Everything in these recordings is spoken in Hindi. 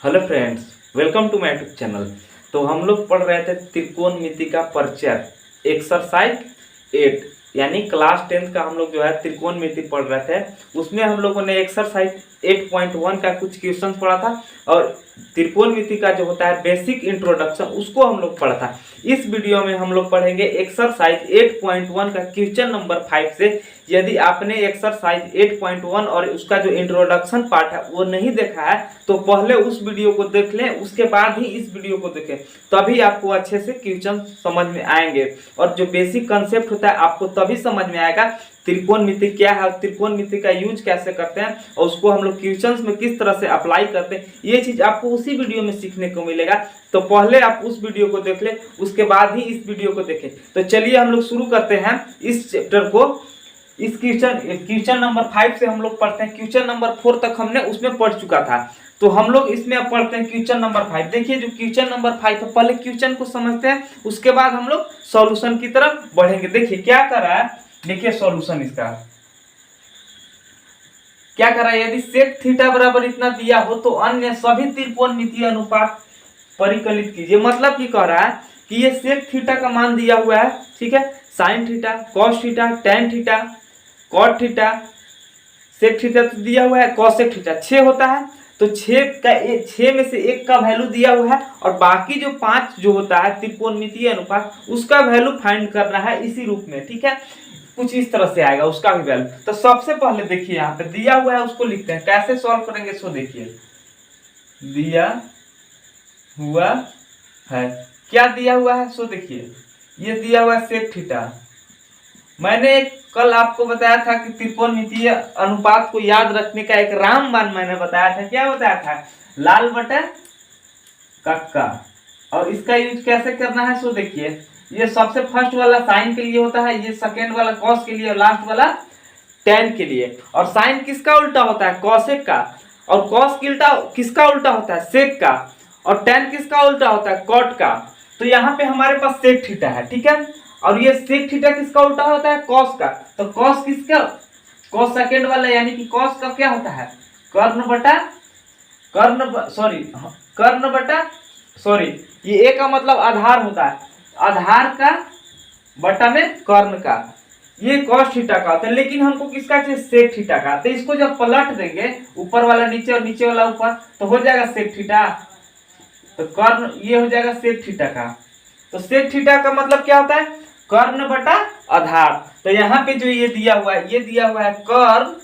Hello friends, welcome to my YouTube channel. तो हम लोग पढ़ रहे थे त्रिकोणमिति का परिचय एक्सरसाइज 8 यानी क्लास 10 का हम लोग जो है त्रिकोणमिति पढ़ रहे थे। उसमें हम लोगों ने एक्सरसाइज 8.1 का कुछ क्वेश्चन पढ़ा था और त्रिकोणमिति का जो होता है बेसिक इंट्रोडक्शन उसको हम लोग पढ़ा था। इस वीडियो में हम लोग पढ़ेंगे एक्सरसाइज 8.1 का क्वेश्चन नंबर 5 से। यदि आपने एक्सरसाइज 8.1 और उसका जो इंट्रोडक्शन पार्ट है वो नहीं देखा है तो पहले उस वीडियो को देख लें, उसके बाद ही इस वीडियो को देखें, तभी आपको अच्छे से क्वेश्चन समझ में आएंगे। और जो बेसिक कंसेप्ट होता है आपको तभी समझ में आएगा त्रिकोणमिति क्या है, त्रिकोणमिति का यूज कैसे करते हैं और उसको हम लोग क्वेश्चंस में किस तरह से अप्लाई करते हैं, ये चीज आपको उसी वीडियो में सीखने को मिलेगा। तो पहले आप उस वीडियो को देख लें, उसके बाद ही इस वीडियो को देखें। तो चलिए हम लोग शुरू करते हैं इस चैप्टर को। इस क्वेश्चन नंबर 5 से हम लोग पढ़ते हैं। क्वेश्चन नंबर 4 तक हमने उसमें पढ़ चुका था, तो हम लोग इसमें अब पढ़ते हैं क्वेश्चन नंबर 5। देखिए जो क्वेश्चन नंबर 5 है, पहले क्वेश्चन को समझते हैं, उसके बाद हम लोग सॉल्यूशन की तरफ बढ़ेंगे। देखिए क्या कर रहा है, देखिए सॉल्यूशन इसका क्या कर रहा है। यदि सेक थीटा बराबर इतना दिया हो तो अन्य सभी त्रिकोणमितीय अनुपात परिकलित कीजिए। मतलब कि कह रहा है कि ये सेक थीटा का मान दिया हुआ है, ठीक है, sine theta, cos theta, tan theta, cot theta, sec theta तो दिया हुआ है, कॉसेक थीटा 6 होता है। तो 6 में से एक का वैल्यू दिया हुआ है और बाकी जो 5 जो होता है त्रिकोणमितीय अनुपात उसका वैल्यू फाइंड करना है इसी रूप में, ठीक है। कुछ इस तरह से आएगा उसका भी वैल्यू। तो सबसे पहले देखिए यहाँ पे दिया हुआ है उसको लिखते हैं, कैसे सॉल्व करेंगे सो देखिए। दिया हुआ है, क्या दिया हुआ है सो देखिए, ये दिया हुआ है सेक थीटा। मैंने कल आपको बताया था कि त्रिकोणमितीय अनुपात को याद रखने का एक रामबाण मैंने बताया था। क्या बताया था? लाल बटा कक्का। और इसका यूज कैसे करना है सो देखिए। ये सबसे फर्स्ट वाला साइन के लिए होता है, ये सेकेंड वाला कॉस के लिए और लास्ट वाला टेन के लिए। और साइन किसका उल्टा होता है? कॉसेक का। और कॉस किसका उल्टा होता है? सेक का। और टेन किसका उल्टा होता है? कॉट का। तो यहाँ पे हमारे पास सेक थीटा है, ठीक है। और ये सेक थीटा किसका उल्टा होता है? कॉस का। तो कॉस किसका? कॉस सेकेंड वाला, यानी कि कॉस का क्या होता है? कर्ण बटा सॉरी, ये ए का मतलब आधार होता है, आधार का बटा में कर्ण का। ये कॉस थीटा का होता है, लेकिन हमको किसका चाहिए? सेक थीटा का। तो इसको जब पलट देंगे, ऊपर वाला नीचे और नीचे वाला ऊपर, तो हो जाएगा सेक थीटा। तो कर्ण ये हो जाएगा सेक थीटा का। तो सेक थीटा का मतलब क्या होता है? कर्ण बटा आधार। तो यहाँ पे जो ये दिया हुआ है, ये दिया हुआ है कर्ण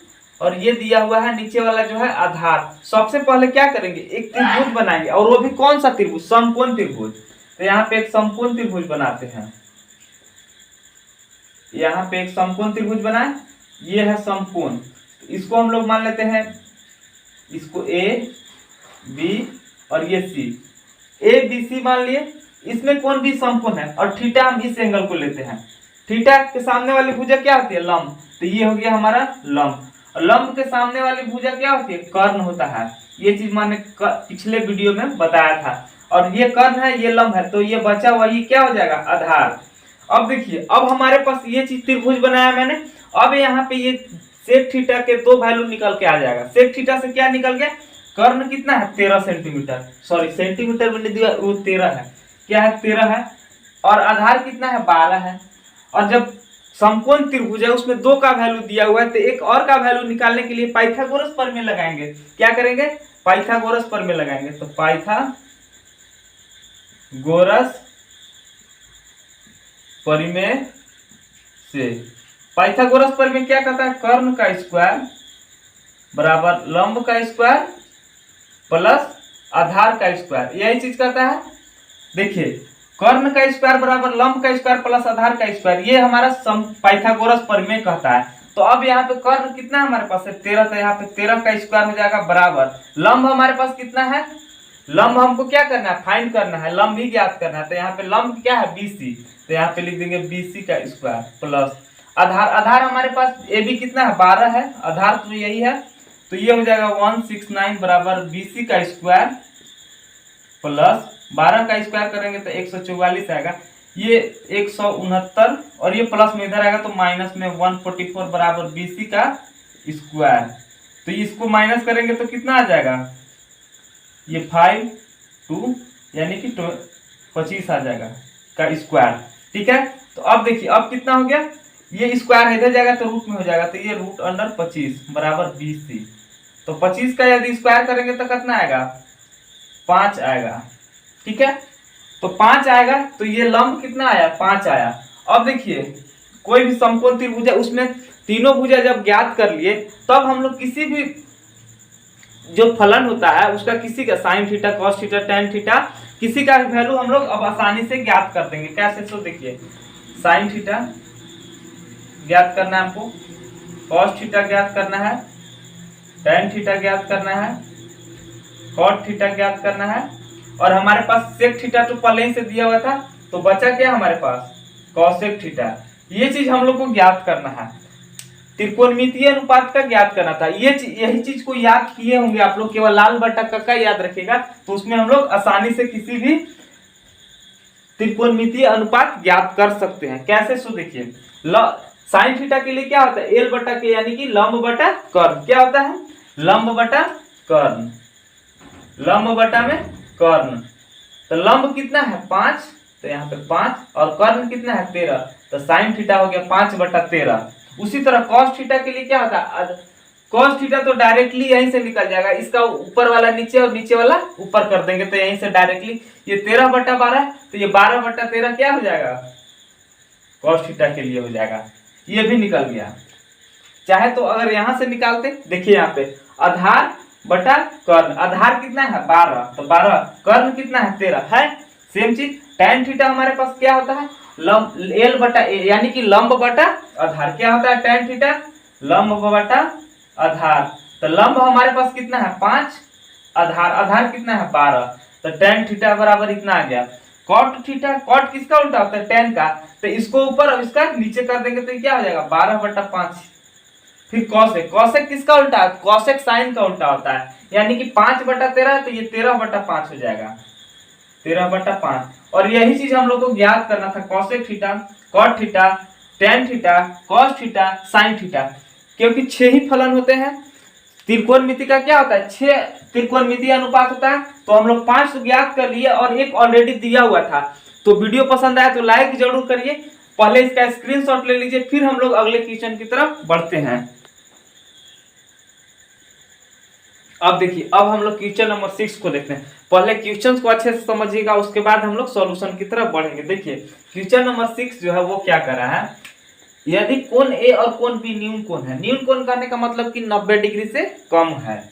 और ये दिया हुआ है नीचे वाला जो है आधार। सबसे पहले क्या करेंगे? एक त्रिभुज बनाएंगे, और वो भी कौन सा त्रिभुज? समकोण त्रिभुज। तो यहाँ पे एक समकोण त्रिभुज बनाते हैं। यहाँ पे एक समकोण त्रिभुज बनाए, ये है समकोण। इसको हम लोग मान लेते हैं, इसको ए बी और ये सी, ए बी सी मान लिए। इसमें कौन भी समकोण है और थीटा हम इस एंगल को लेते हैं। थीटा के सामने वाली भुजा क्या होती है? लंब। तो ये हो गया हमारा लंब। और लंब के सामने वाली भुजा क्या होती है? कर्ण होता है। ये चीज मैंने पिछले वीडियो में बताया था। और ये कर्ण है, ये लंब है, तो ये बचा वही क्या हो जाएगा? आधार। अब देखिए, अब हमारे पास ये चीज त्रिभुज बनाया मैंने। अब यहाँ पे ये सेक थीटा के दो वैल्यू निकल के आ जाएगा। सेक थीटा से क्या निकल गया? कर्ण कितना है? 13 सेंटीमीटर। सॉरी, सेंटीमीटर में नहीं दिया, वो 13 है। क्या है? 13 है। और आधार कितना है? 12 है। और जब समकोण त्रिभुज है उसमें 2 का वैल्यू दिया हुआ है, तो एक और का वैल्यू निकालने के लिए पाइथागोरस प्रमेय लगाएंगे। क्या करेंगे? पाइथागोरस प्रमेय लगाएंगे। तो पाइथागोरस प्रमेय से, पाइथागोरस प्रमेय क्या कहता है? कर्ण का स्क्वायर बराबर लंब का स्क्वायर प्लस आधार का स्क्वायर, यही चीज कहता है। देखिए, कर्ण का स्क्वायर बराबर लंब का स्क्वायर प्लस आधार का स्क्वायर, ये हमारा पाइथागोरस प्रमेय कहता है। तो अब यहाँ पे कर्ण कितना है हमारे पास है? 13। तो यहाँ पे 13 का स्क्वायर हो जाएगा बराबर लंब हमारे पास कितना है? लंब हमको क्या करना है? फाइंड करना है, लंब ही ज्ञात करना है। तो यहाँ पे लंब क्या है? BC। तो यहाँ पे लिख देंगे BC का स्क्वायर प्लस आधार। आधार हमारे पास ए बी कितना है? 12 है। आधार तो यही है, तो ये हो जाएगा 169 बराबर BC का स्क्वायर प्लस 12 का स्क्वायर करेंगे तो 144 आएगा। ये 169 और ये प्लस में इधर आएगा तो माइनस में 144 बराबर BC का स्क्वायर। तो इसको माइनस करेंगे तो कितना आ जाएगा? ये 5 2 यानी कि 25 आ जाएगा का स्क्वायर। ठीक है, तो अब देखिए अब कितना हो गया, ये स्क्वायर इधर जाएगा तो रूट में हो जाएगा, तो ये रूट अंडर 25 बराबर 20c। तो 25 का यदि स्क्वायर करेंगे तो कितना आएगा, 5 आएगा। ठीक है, तो 5 आएगा, तो ये लंब कितना आया, 5 आया। अब देखिए कोई भी समकोण त्रिभुज है उसमें तीनों भुजा जब ज्ञात कर लिए तब हम लोग किसी भी जो फलन होता है उसका किसी का sign theta cos theta tan theta किसी का भी वैल्यू हम लोग अब आसानी से ज्ञात कर देंगे। कैसे, तो देखिए साइन थीटा ज्ञात करना है हमको, कॉस थीटा ज्ञात करना है, टेन थीटा ज्ञात करना है, कॉट थीटा ज्ञात करना है, और हमारे पास सेक थीटा तो पहले ही से दिया हुआ था, तो बचा क्या हमारे पास, कॉसेक थीटा। ये चीज हम लोग को ज्ञात करना है, त्रिकोणमितीय अनुपात का ज्ञात करना था। यही चीज को याद किए होंगे आप लोग, केवल लाल बटा का याद रखेगा, तो उसमें हम लोग आसानी से किसी भी त्रिकोणमितीय अनुपात ज्ञात कर सकते हैं। कैसे, सो देखिए साइन थीटा के लिए क्या होता है, एल बटा के यानी कि लंब बटा कर्ण। क्या होता है, लंब बटा कर्ण, लंब बटा में कर्ण। तो लंब कितना है 5, तो यहाँ पे 5, और कर्ण कितना है 13, तो साइन थीटा हो गया 5 बटा 13। उसी तरह कॉस थीटा के लिए क्या होता है, कॉस थीटा तो डायरेक्टली यहीं से निकल जाएगा, इसका ऊपर वाला नीचे और नीचे वाला ऊपर कर देंगे, तो यहीं से डायरेक्टली ये 13 बटा 12, तो ये 12 बटा 13 क्या हो जाएगा, कॉस थीटा के लिए हो जाएगा। ये भी निकल गया। चाहे तो अगर यहां से निकालते, देखिए यहाँ पे आधार बटा कर्ण, आधार कितना है 12, तो 12, कर्ण कितना है 13 है। सेम चीज tan थीटा हमारे पास क्या होता है, लंब एल बटा ए यानी कि लंब बटा आधार। क्या होता है tan थीटा, लंब बटा आधार। तो लंब हमारे पास कितना है 5, आधार आधार कितना है 12, तो tan थीटा बराबर इतना आ गया। कॉट थीटा, कॉट किसका उल्टा होता है, tan का, तो इसको ऊपर और इसका नीचे कर देंगे तो क्या हो जाएगा 12 बटा 5। फिर कॉसेक, कॉसेक किसका उल्टा है, कॉसेक साइन का उल्टा होता है, यानी कि 5 बटा 13, तो ये 13 बटा 5 हो जाएगा, 13 बटा 5। और यही चीज हम लोग को ज्ञात करना था, cosec theta, cot theta, tan theta, cos theta, sine theta. क्योंकि 6 ही फलन होते हैं, त्रिकोणमिति का क्या होता है 6 त्रिकोणमितीय अनुपात होता है, तो हम लोग 5 तो ज्ञात कर लिए और एक ऑलरेडी दिया हुआ था। तो वीडियो पसंद आया तो लाइक जरूर करिए, पहले इसका स्क्रीनशॉट ले लीजिए, फिर हम लोग अगले क्वेश्चन की तरफ बढ़ते हैं। अब देखिए अब हम लोग क्वेश्चन नंबर 6 को देखते हैं। पहले क्वेश्चन को अच्छे से समझिएगा, उसके बाद हम लोग सॉल्यूशन की तरफ बढ़ेंगे। देखिए क्वेश्चन नंबर 6 जो है वो क्या कर रहा है, यदि कोण ए और कोण बी न्यून कोण है, न्यून कोण करने का मतलब कि 90 डिग्री से कम है,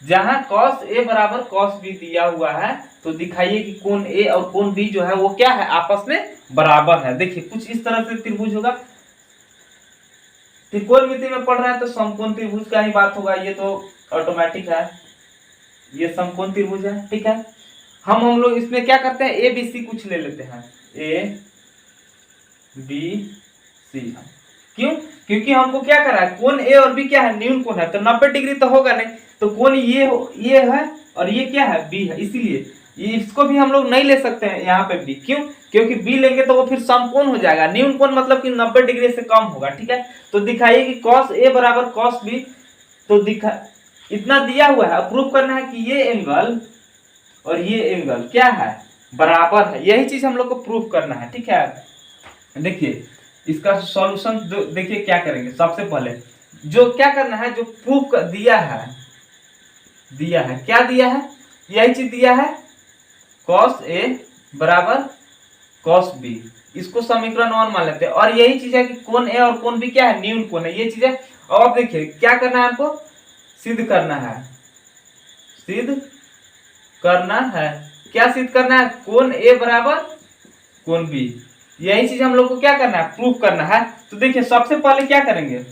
जहां cos ए बराबर cos बी दिया हुआ है, तो दिखाइए कि कोण ए और कोण बी जो है वो क्या है, आपस में बराबर है। देखिए कुछ इस तरह से त्रिभुज होगा, त्रिकोणमिति में पढ़ रहा है तो समकोण त्रिभुज का ही बात होगा, ये तो ऑटोमेटिक है, ये समकोण त्रिभुज है। ठीक है, हम लोग इसमें क्या करते हैं, ए बी सी कुछ ले लेते हैं, ए बी सी। क्यों, क्योंकि हमको क्या कर रहा है, कोण ए और बी क्या है, न्यून कोण है, तो 90 डिग्री तो होगा नहीं, तो कोण ये है और ये क्या है बी है, इसीलिए ये इसको भी हम लोग नहीं ले सकते हैं यहाँ पे बी। क्यों, क्योंकि बी लेंगे तो वो फिर समकोण हो जाएगा, न्यून कोण मतलब कि 90 डिग्री से कम होगा। ठीक है, तो दिखाइए कि cos ए बराबर cos बी, तो इतना दिया हुआ है, प्रूव करना है कि ये एंगल और ये एंगल क्या है, बराबर है। यही चीज हम लोग को प्रूव करना है। ठीक है, देखिए इसका सॉल्यूशन देखिए क्या करेंगे। सबसे पहले जो क्या करना है, जो प्रूफ दिया है क्या दिया है, यही चीज दिया है cos A बराबर cos B, इसको समीकरण 1 मान लेते हैं। और यही चीज है कि कोण A और कोण B क्या है, न्यून कोण है, ये चीज है। और अब देखिए क्या करना है, हमको सिद्ध करना है, क्या सिद्ध करना है, कोण A बराबर कोण B, यही चीज हम लोग को क्या करना है, प्रूफ करना है। तो देखिए सबसे पहले क्या करेंगे,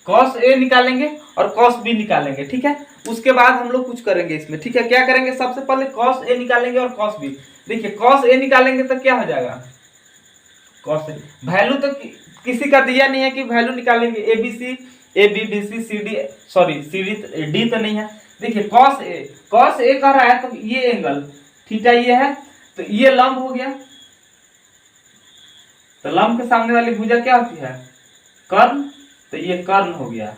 cos A निकालेंगे और cos B निकालेंगे। ठीक है, उसके बाद हम लोग कुछ करेंगे इसमें। ठीक है, क्या करेंगे, सबसे पहले cos A निकालेंगे और cos B। देखिए cos A निकालेंगे तो क्या हो जाएगा, cos A वैल्यू तो किसी का दिया नहीं है कि वैल्यू निकालेंगे, A B B C D, sorry C D तो नहीं है। देखिए cos A कह रहा है, तो ये एंगल थीटा ये है, तो ये लंब हो गया, तो लंब के सामने वाली भुजा क्या होती है, कर्ण, तो ये कर्ण हो गया,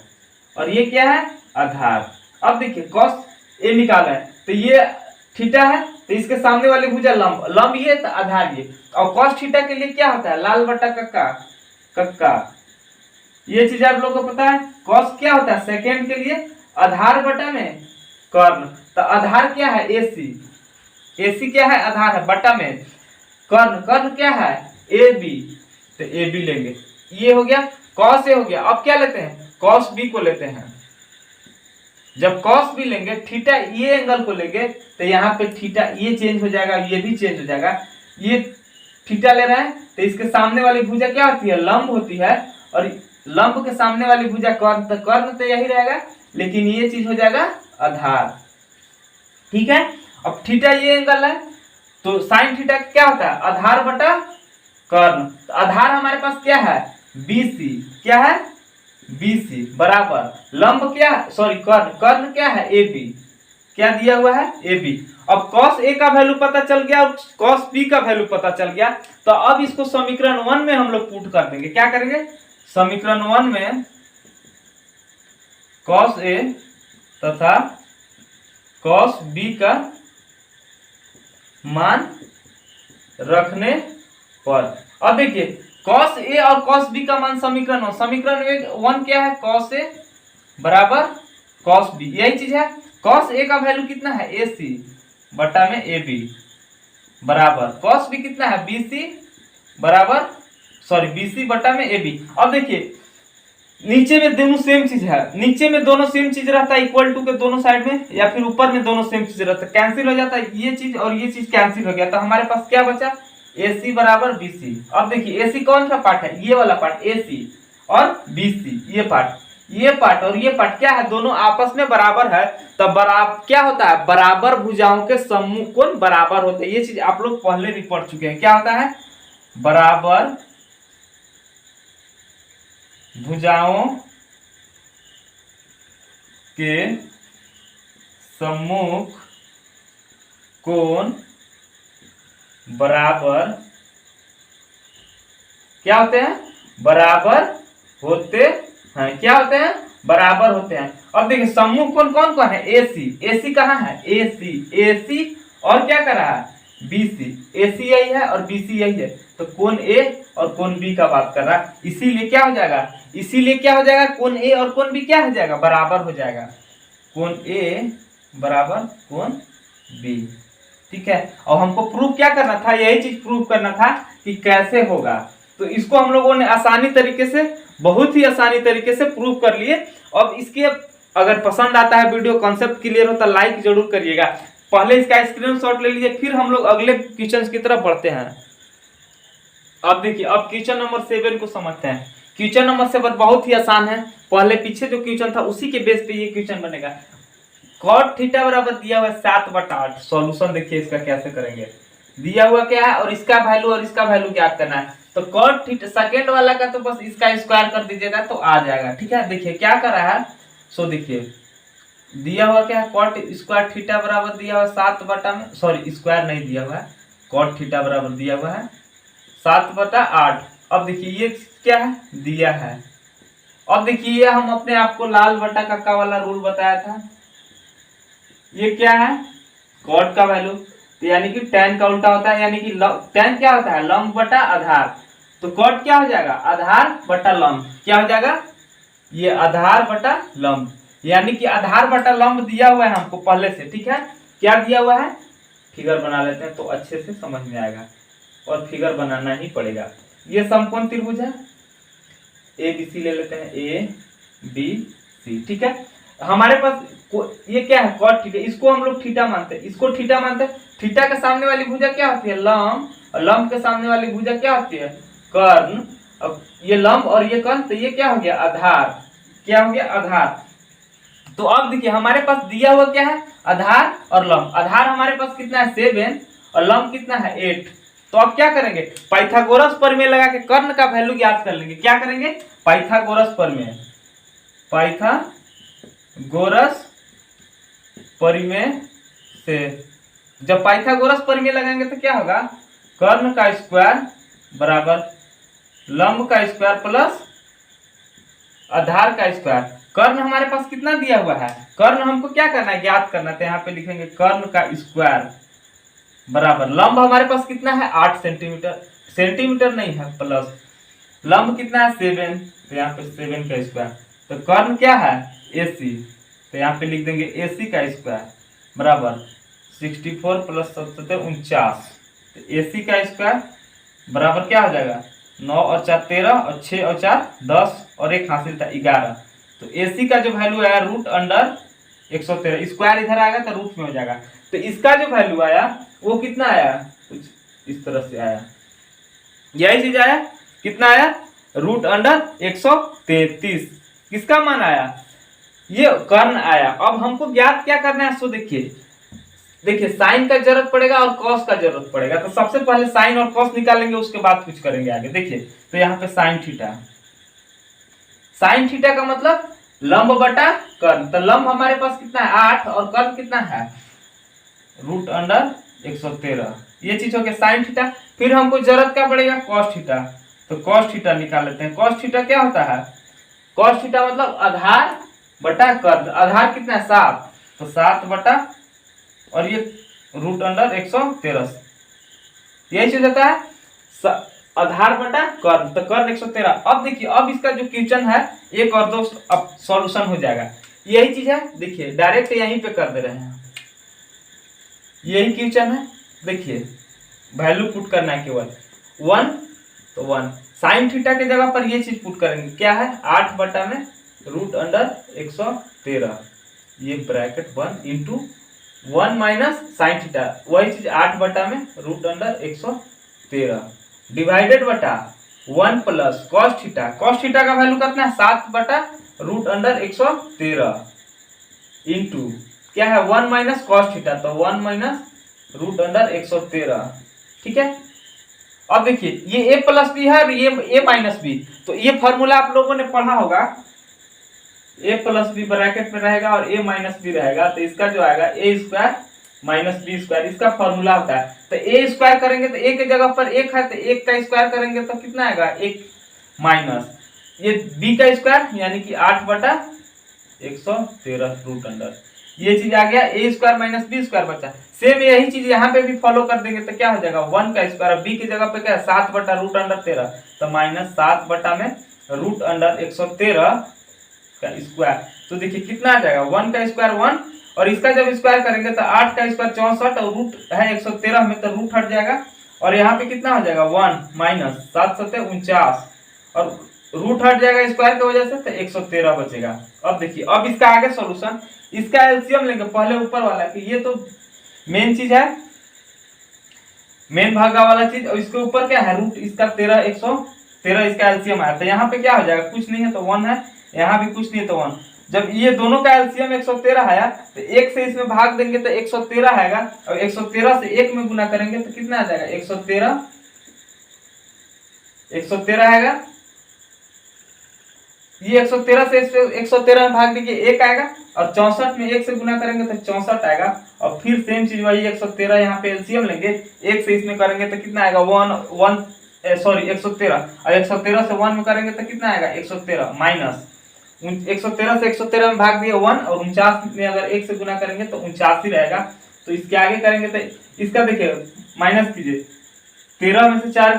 और ये क्या है, आधार। अब देखिए cos A निकाला है, तो ये थीटा है, तो इसके सामने वाली भुजा लंब, लंब ये तो आधार ये। और कॉस थीटा के लिए क्या होता है, लाल बटा कक्का, कक्का। ये चीज आप लोगों को पता है। कॉस क्या होता है, सेकेंड के लिए आधार बटा में कर्ण। तो आधार क्या है, एसी, एसी क्या है, आधार है, बटा में कर्ण, कर्ण क्या है, ए बी। तो ए बी लेंगे, ये हो गया कॉस ए हो गया। अब क्या लेते हैं, कॉस बी को लेते हैं। जब कॉस बी लेंगे, थीटा ये एंगल को लेंगे, तो यहाँ पे थीटा ये चेंज हो जाएगा, ये भी चेंज हो जाएगा। ये थीटा ले रहे हैं, तो इसके सामने वाली भुजा क्या होती है, लंब होती है, और लंब के सामने वाली भुजा कर्ण, तो कर्ण तो यही रहेगा, लेकिन ये चीज हो जाएगा आधार। ठीक है, अब थीटा ये एंगल है, तो साइन थीटा क्या होता है, आधार बटा कर्ण। तो आधार हमारे पास क्या है, BC, क्या है, BC बराबर लंब क्या, सॉरी कर्ण, कर्ण क्या है, AB, क्या दिया हुआ है, AB। अब cos A का वैल्यू पता चल गया और cos B का वैल्यू पता चल गया, तो अब इसको समीकरण 1 में हम लोग पुट कर देंगे। क्या करेंगे, समीकरण 1 में cos A तथा cos B का मान रखने पर, अब देखिए cos A और cos B का मान समीकरण 1, समीकरण 1 क्या है, cos A बराबर cos B, यही चीज है। cos A का वैल्यू कितना है, AC बटा में AB बराबर cos B कितना है, BC बराबर, सॉरी BC बटा में AB। अब देखिए नीचे में दोनों सेम चीज है, नीचे में दोनों सेम चीज रहता है, इक्वल टू के दोनों साइड में, या फिर ऊपर में दोनों सेम चीज रहता है, कैंसिल हो जाता है, ये चीज और ये चीज कैंसिल हो गया। तो हमारे पास क्या बचा, AC बराबर BC। अब देखिए AC कौन सा पार्ट है, ये वाला पार्ट AC और BC, ये पार्ट, ये पार्ट और ये पार्ट क्या है, दोनों आपस में बराबर है। तो बराबर क्या होता है, बराबर भुजाओं के सम्मुख कोण बराबर होते हैं। ये चीज आप लोग पहले भी पढ़ चुके हैं। क्या होता है, बराबर भुजाओं के सम्मुख कोण बराबर क्या होते हैं, बराबर होते हैं। क्या होते हैं, बराबर होते हैं। अब देखिए सम्मुख कोण कौन कौन है, AC, AC कहाँ है, AC, AC और क्या कर रहा है, BC, AC यही है और BC यही है, तो कोण A और कोण B का बात कर रहा है। इसीलिए क्या हो जाएगा, इसीलिए क्या हो जाएगा, कोण A और कोण B क्या हो जाएगा, बराबर हो जाएगा, कोण A बराबर कोण B। ठीक है, और हमको प्रूफ क्या करना था, यही चीज प्रूफ करना था कि कैसे होगा। तो इसको हम लोगों ने आसानी तरीके से, बहुत ही आसानी तरीके से प्रूफ कर लिए। अब इसके अगर पसंद आता है वीडियो, कॉन्सेप्ट क्लियर होता, लाइक जरूर करिएगा। पहले इसका स्क्रीनशॉट ले लीजिए, फिर हम लोग अगले क्वेश्चन की तरफ बढ़ते हैं। अब देखिए, अब क्वेश्चन नंबर 7 को समझते हैं। क्वेश्चन नंबर 7 बहुत ही आसान है, पहले पीछे जो क्वेश्चन था उसी के बेस पे ये क्वेश्चन बनेगा। cot थीटा बराबर दिया हुआ है 7/8। सॉल्यूशन देखिए इसका कैसे करेंगे, दिया हुआ क्या है और इसका वैल्यू और इसका वैल्यू क्या करना है। तो cot थीटा सेकंड वाला का तो बस इसका स्क्वायर कर दीजिएगा तो आ जाएगा। ठीक है, देखिए क्या कर रहा है, सो देखिए दिया हुआ क्या है, cot स्क्वायर थीटा बराबर दिया हुआ 7 बटा में, सॉरी स्क्वायर नहीं दिया हुआ है, cot थीटा बराबर दिया हुआ है 7/8। अब देखिए ये क्या है, दिया है। अब देखिए ये हम अपने आप को लाल बटा कक्का वाला रूल बताया था, ये क्या है, cot का वैल्यू, तो यानी कि tan का उल्टा होता है, यानी कि tan क्या होता है, लंब बटा आधार। तो cot क्या हो जाएगा, आधार बटा लंब। क्या हो जाएगा, ये आधार बटा लंब, यानी कि आधार बटा लंब दिया हुआ है हमको पहले से। ठीक है, क्या दिया हुआ है, फिगर बना लेते हैं तो अच्छे से समझ में आएगा, और फिगर बनाना ही पड़ेगा। ये समकोण त्रिभुज है, ABC ले लेते हैं, ABC। ठीक है, हमारे पास ये क्या है, cot थीटा, इसको हम लोग थीटा मानते हैं, इसको थीटा मानते हैं। थीटा के सामने वाली भुजा क्या होती है, लंब, और लंब के सामने वाली भुजा क्या होती है, कर्ण। अब ये लंब और ये कर्ण, तो ये क्या हो गया, आधार। क्या हो गया, आधार। तो अब देखिए हमारे पास दिया हुआ क्या है, आधार और लंब। आधार हमारे पास कितना है, 7, और लंब कितना है, 8। तो अब क्या करेंगे, पाइथागोरस प्रमेय लगा के कर्ण का वैल्यू ज्ञात कर लेंगे। क्या करेंगे, पाइथागोरस प्रमेय, पाइथागोरस प्रमेय से जब पाइथागोरस प्रमेय लगाएंगे तो क्या होगा, कर्ण का स्क्वायर बराबर लंब का स्क्वायर प्लस आधार का स्क्वायर। कर्ण हमारे पास कितना दिया हुआ है, कर्ण हमको क्या करना है, ज्ञात करना है। तो यहाँ पे लिखेंगे कर्ण का स्क्वायर बराबर लंब हमारे पास कितना है 8 सेंटीमीटर, सेंटीमीटर नहीं है प्लस लंब कितना है 7, तो यहाँ पे 7 का स्क्वायर। तो कर्ण क्या है AC, तो यहाँ पे लिख देंगे AC का स्क्वायर बराबर 64 प्लस 7 49। तो AC का स्क्वायर बराबर क्या हो जाएगा 9 और 4 13 और 6 और 4 10 और एक हासिल था 11। तो AC का जो वैल्यू आया रूट अंडर 113, स्क्वायर इधर आएगा तो रूट में हो जाएगा। तो इसका जो वैल्यू आया वो कितना आया, कुछ इस तरह से आया, यही चीज आया, कितना आया रूट अंडर 133। किसका मान आया, ये कर्ण आया। अब हमको ज्ञात क्या करना है, सो देखिए साइन का जरूरत पड़ेगा और कॉस का जरूरत पड़ेगा। तो सबसे पहले साइन और कॉस निकालेंगे, उसके बाद कुछ करेंगे आगे। देखिए तो यहाँ पे साइन थीटा, साइन थीटा का मतलब लंब बटा कर्ण। तो लंब हमारे पास कितना है 8 और कर्ण कितना है रूट अंडर 113, ये चीज हो गया साइन थीटा। फिर हमको जरूरत क्या पड़ेगा कॉस थीटा, तो कॉस थीटा निकाल लेते हैं। कॉस थीटा क्या होता है, कॉस थीटा मतलब आधार बटा कर्ण। आधार कितना है 7, तो 7 बटा और ये रूट अंडर 113, यही चीज होता है आधार बटा कर्ण। तो कर्ण 113। अब देखिए अब इसका जो क्वेश्चन है 1 और 2 अब सॉल्यूशन हो जाएगा, यही चीज है। देखिए डायरेक्ट यहीं पे कर दे रहे हैं, यही क्वेश्चन है। देखिए वैल्यू पुट करना है केवल 1, तो 1 साइन थीटा के जगह पर ये चीज पुट करेंगे, क्या है 8 बटा में रूट अंडर 113, ये bracket 1 into 1 minus sine theta, वही चीज 8 बटा में रूट अंडर 113 डिवाइडेड बटा 1 plus cos theta. Cos theta का वैल्यू कितना है 7 बटा रूट अंडर 113 इंटू क्या है 1 माइनस कॉस थीटा, तो 1 माइनस रूट अंडर 113। ठीक है, अब देखिए ये a प्लस बी है और ये a माइनस बी, तो ये फॉर्मूला आप लोगों ने पढ़ा होगा, a प्लस बी ब्रैकेट में रहेगा और a माइनस बी रहेगा। तो इसका जो आएगा a square minus B square, इसका फॉर्मूला होता है। तो a स्क्वायर करेंगे तो a के जगह पर 1 है, तो 1 का स्क्वायर करेंगे तो कितना आएगा 1 माइनस ये b का स्क्वायर यानी कि 8 बटा 113 रूट अंडर, ये चीज आ गया a square minus B square बचा। सेम यही चीज यहाँ पे भी फॉलो कर देंगे तो क्या हो जाएगा 1 का स्क्वायर, b की जगह पे क्या है 7 बटा रूट अंडर 13, तो माइनस 7 बटा में रूट अंडर 113 का स्क्वायर। तो देखिए कितना आ जाएगा 1 का स्क्वायर 1 और इसका जब स्क्वायर करेंगे तो 8 का स्क्वायर 64 और रूट है 113 में, तो रूट हट जाएगा और यहाँ पे कितना हो जाएगा 1 माइनस 7 7 49 और रूट हट जाएगा स्क्वायर की वजह से, तो 113 बचेगा। अब देखिए अब इसका आगे सॉल्यूशन, इसका एलसीएम लेंगे पहले ऊपर वाला कि ये तो मेन चीज है, मेन भागा वाला चीज, और इसके ऊपर क्या है रूट इसका 13 113 इसका एलसीएम है। तो यहाँ पे क्या हो जाएगा कुछ नहीं है तो 1 है, यहाँ भी कुछ नहीं है तो 1। जब ये दोनों का एलसीएम 113 आया तो 1 से इसमें भाग देंगे तो 113 आएगा और 113 से 1 में गुना करेंगे तो कितना आ जाएगा 113 आएगा। ये 113 से 113 में भाग दीजिए 1 आएगा और 64 में 1 से गुना करेंगे तो 64 आएगा। और फिर सेम चीज वही 113 यहाँ पे एलसीएम लेंगे, 1 से इसमें करेंगे तो कितना आएगा 113 और 113 से 1 में करेंगे तो कितना आएगा 113 माइनस 113 से 113 में भाग दिए 1 और 49 में अगर 1 से गुना करेंगे तो 89 रहेगा। तो इसके आगे करेंगे तो इसका देखिए माइनस कीजिए, 13 में से 4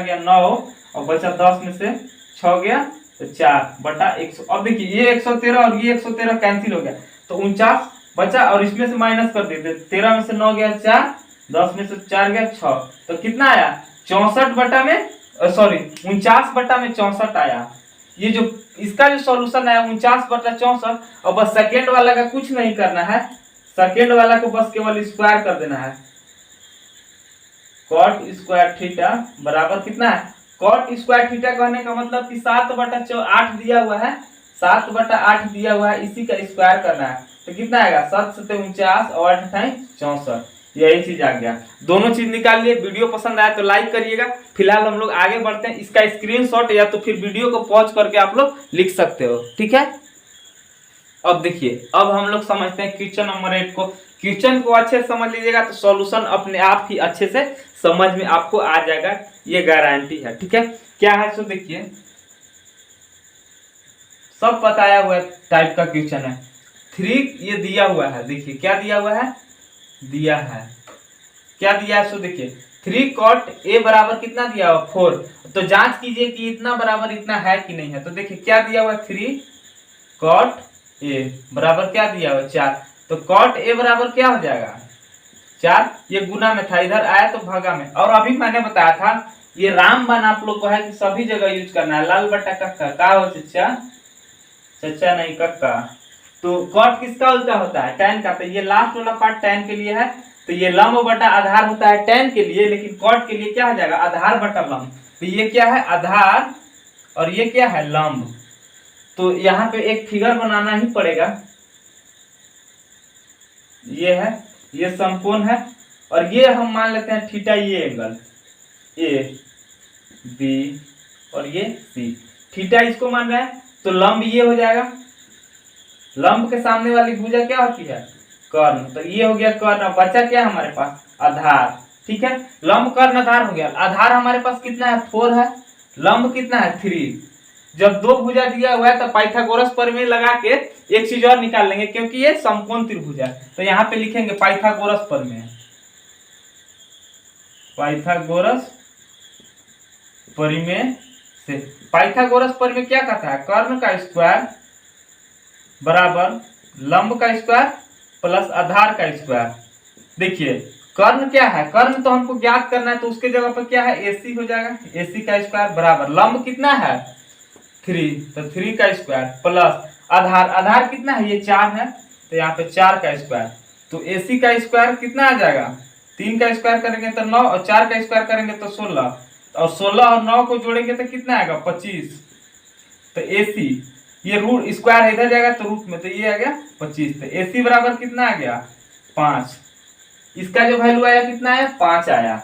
गया 9 और बचा 10 में से 6 गया तो 4 बटा 100। अब देखिए ये 113 और ये 113 कैंसिल हो गया तो 49 बचा और इसमें से माइनस कर देते, 13 में से 9 गया 4, 10 में से 4 गया 6, तो कितना आया 64 बटा में 49 बटा में 64 आया। ये जो इसका जो सॉल्यूशन है 49 बटा 64। और बस सेकेंड वाला का कुछ नहीं करना है, सेकेंड वाला को बस केवल स्क्वायर कर देना है। कॉट स्क्वायर थीटा बराबर कितना है, कॉट स्क्वायर थीटा कहने का मतलब कि 7 बटा 8 दिया हुआ है, 7 बटा 8 दिया हुआ है, इसी का स्क्वायर करना है तो कितना आएगा 7 7 49 और 8 64, यही चीज आ गया। दोनों चीज निकाल लिए। वीडियो पसंद आया तो लाइक करिएगा। फिलहाल हम लोग आगे बढ़ते हैं, इसका स्क्रीनशॉट या तो फिर वीडियो को पॉज करके आप लोग लिख सकते हो, ठीक है। अब देखिए अब हम लोग समझते हैं क्वेश्चन नंबर 8 को। क्वेश्चन को अच्छे से समझ लीजिएगा तो सॉल्यूशन अपने आप ही अच्छे से समझ में आपको आ जाएगा, ये गारंटी है, ठीक है। क्या है सो देखिए सब बताया हुआ टाइप का क्वेश्चन है। 3 ये दिया हुआ है, देखिए क्या दिया हुआ है, दिया है क्या दिया है, सो देखिए 3 cot a बराबर कितना दिया हुआ 4। तो जांच कीजिए कि इतना बराबर इतना है कि नहीं है। तो देखिए क्या दिया हुआ 3 cot a बराबर क्या दिया हुआ 4। तो cot a बराबर क्या हो जाएगा 4। ये गुना में था, इधर आया तो भागा में। और अभी मैंने बताया था ये रामबाण आप लोग को है कि सभी जगह यूज करना है। लाल बटा कक्का का हो चचा, चचा नहीं कक्का। तो कॉट किसका उल्टा होता है, tan का। तो ये लास्ट वाला पार्ट tan के लिए है। तो ये लंब बटा आधार होता है tan के लिए, लेकिन कॉट के लिए क्या हो जाएगा आधार बटा लंब। तो ये क्या है आधार और ये क्या है लंब। तो यहाँ पे एक फिगर बनाना ही पड़ेगा। ये है, ये समकोण है और ये हम मान लेते हैं थीटा, ये एंगल ए बी और ये सी, थीटा इसको मान रहे हैं। तो लंब ये हो जाएगा, लंब के सामने वाली भुजा क्या होती है कर्ण। तो ये हो गया कर्ण। बचा क्या हमारे पास आधार, ठीक है। लंब कर्ण आधार हो गया। आधार हमारे पास कितना है 4 है, लंब कितना है 3। जब दो भुजा दिया हुआ है तो पाइथागोरस प्रमेय लगा के एक चीज और निकाल लेंगे, क्योंकि ये समकोण त्रिभुज है। तो यहाँ पे लिखेंगे पाइथागोरस प्रमेय, पाइथागोरस प्रमेय से। पाइथागोरस प्रमेय क्या कहता है, कर्ण का स्क्वायर बराबर लंब का स्क्वायर प्लस आधार का स्क्वायर। देखिए कर्ण क्या है, कर्ण तो हमको ज्ञात करना है, तो उसके जगह पर क्या है AC हो जाएगा, AC का स्क्वायर बराबर लंब कितना है 3, तो 3 का स्क्वायर प्लस आधार, आधार कितना है ये 4 है, तो यहाँ पे 4 का स्क्वायर। तो AC का स्क्वायर कितना आ जाएगा, 3 का स्क्वायर करेंगे तो 9 और 4 का स्क्वायर करेंगे तो 16, और 16 और 9 को जोड़ेंगे तो कितना आएगा 25। तो AC ये रूट स्क्वायर है इधर जाएगा तो रूट में, तो ये आ गया 25। तो AC बराबर कितना आ गया 5। इसका जो वैल्यू आया कितना आया 5 आया।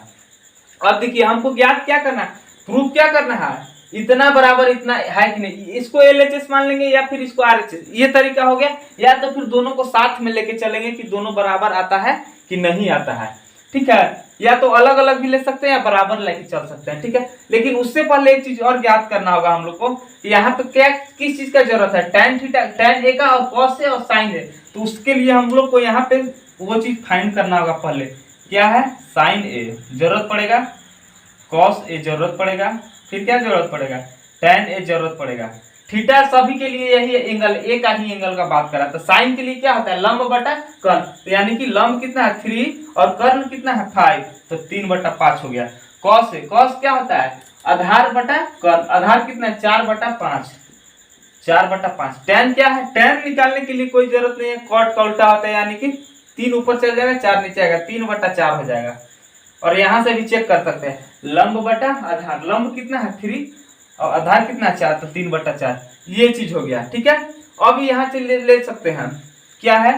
अब देखिए हमको ज्ञात क्या करना है, प्रूफ क्या करना है, इतना बराबर इतना है कि नहीं। इसको LHS मान लेंगे या फिर इसको RHS, ये तरीका हो गया। या तो फिर दोनों को साथ में लेके चलेंगे कि दोनों बराबर आता है कि नहीं आता है, ठीक है। या तो अलग अलग भी ले सकते हैं या बराबर लेके चल सकते हैं, ठीक है। लेकिन उससे पहले एक चीज और ज्ञात करना होगा हम लोग को, यहाँ पे क्या किस चीज का जरूरत है, tan थीटा, tan a का और cos a और sin a। तो उसके लिए हम लोग को यहाँ पे वो चीज फाइंड करना होगा। पहले क्या है sin a जरूरत पड़ेगा, cos a जरूरत पड़ेगा, फिर क्या जरूरत पड़ेगा tan a जरूरत पड़ेगा। थीटा सभी के लिए यही एंगल, ए का ही एंगल का बात करा। तो साइन के लिए क्या होता है लंब बटा कर्ण। तो यानी कि लंब कितना है 3 और कर्ण कितना है 5, तो 3/5 हो गया। कॉस है, कॉस क्या होता है आधार बटा कर्ण, आधार कितना है 4/5, 4/5। tan क्या है, tan निकालने के लिए कोई जरूरत नहीं है, कॉट का उल्टा होता है, यानी कि 3 ऊपर चल जाएगा 4 नीचे आएगा, 3/4 हो जाएगा। और यहाँ से भी चेक कर सकते हैं लंब बटा आधार, लंब कितना है 3 और आधार कितना 4, तो 3/4 ये चीज हो गया, ठीक है। अब यहाँ से ले सकते हैं क्या है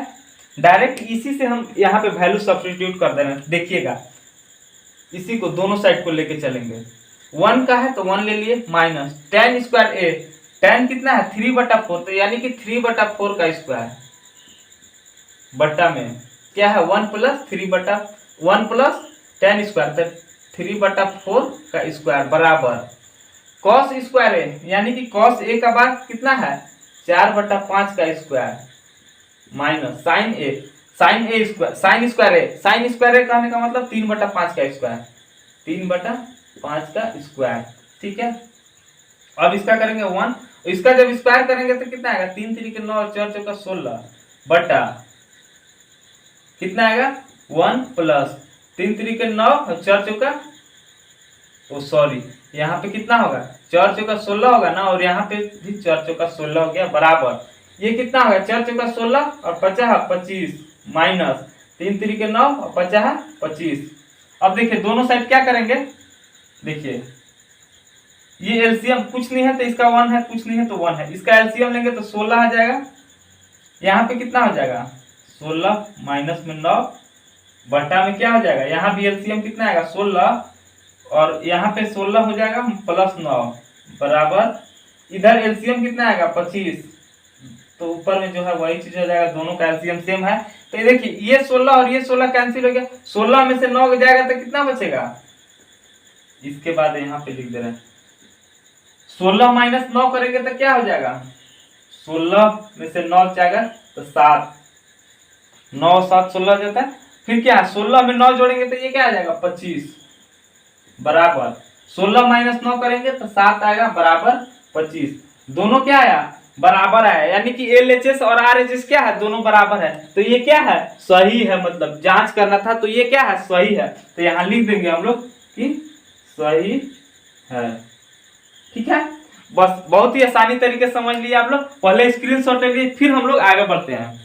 डायरेक्ट, इसी से हम यहाँ पे वैल्यू सब्स्टिट्यूट कर देना। देखिएगा इसी को दोनों साइड को लेके चलेंगे, 1 का है तो 1 ले लिए, minus tan square a, tan कितना है 3/4, तो यानी कि 3/4 का स्क्वायर बट्टा में क्या है 1 प्लस 3/1 प्लस tan स्क्वायर, तो 3/4 का स्क्वायर बराबर cos स्क्वायर है, यानी कि cos a का बाद कितना है 4/5 का square minus sin a, sin a square, sin square है, sin स्क्वायर है कहने का मतलब 3/5 का स्क्वायर, 3/5 का स्क्वायर, ठीक है। अब इसका करेंगे 1, इसका जब स्क्वायर करेंगे तो कितना आएगा 3 3 के 9 और 4 4 का 16 बटा कितना आएगा 1 प्लस 3 3 के 9 और 4 4 का सॉरी यहाँ पे कितना होगा 4 4 16 होगा ना, और यहाँ पे भी 4 4 16 हो गया बराबर ये कितना होगा 4 4 16 और 50 25 माइनस 3 3 के 9 और 50 25। अब देखिए दोनों साइड क्या करेंगे, देखिए ये एलसीएम कुछ नहीं है तो इसका 1 है, कुछ नहीं है तो 1 है, इसका एलसीएम लेंगे तो 16 आ जाएगा। यहाँ पे कितना हो जाएगा 16 माइनस में 9 बटा में क्या हो जाएगा, यहाँ भी एलसीएम कितना आएगा 16 और यहाँ पे 16 हो जाएगा प्लस 9 बराबर इधर एलसीएम कितना आएगा 25, तो ऊपर में जो है वही चीज हो जाएगा, दोनों का एलसीएम सेम है। तो देखिए ये 16 और ये 16 कैंसिल हो गया, 16 में से 9 जाएगा तो कितना बचेगा, इसके बाद यहाँ पे लिख दे रहे हैं 16 माइनस 9 करेंगे तो क्या हो जाएगा 16 में से 9 जाएगा तो 7, 9 7 16 जाता है। फिर क्या 16 में 9 जोड़ेंगे तो ये क्या आ जाएगा 25 बराबर 16 माइनस 9 करेंगे तो 7 आएगा बराबर 25। दोनों क्या आया बराबर आया, यानी कि LHS और RHS क्या है दोनों बराबर है। तो ये क्या है सही है, मतलब जांच करना था तो ये क्या है सही है। तो यहाँ लिख देंगे हम लोग कि सही है। ठीक है, बस बहुत ही आसानी तरीके से समझ लिए आप लोग। पहले स्क्रीनशॉट ले लिए, फिर हम लोग आगे बढ़ते हैं।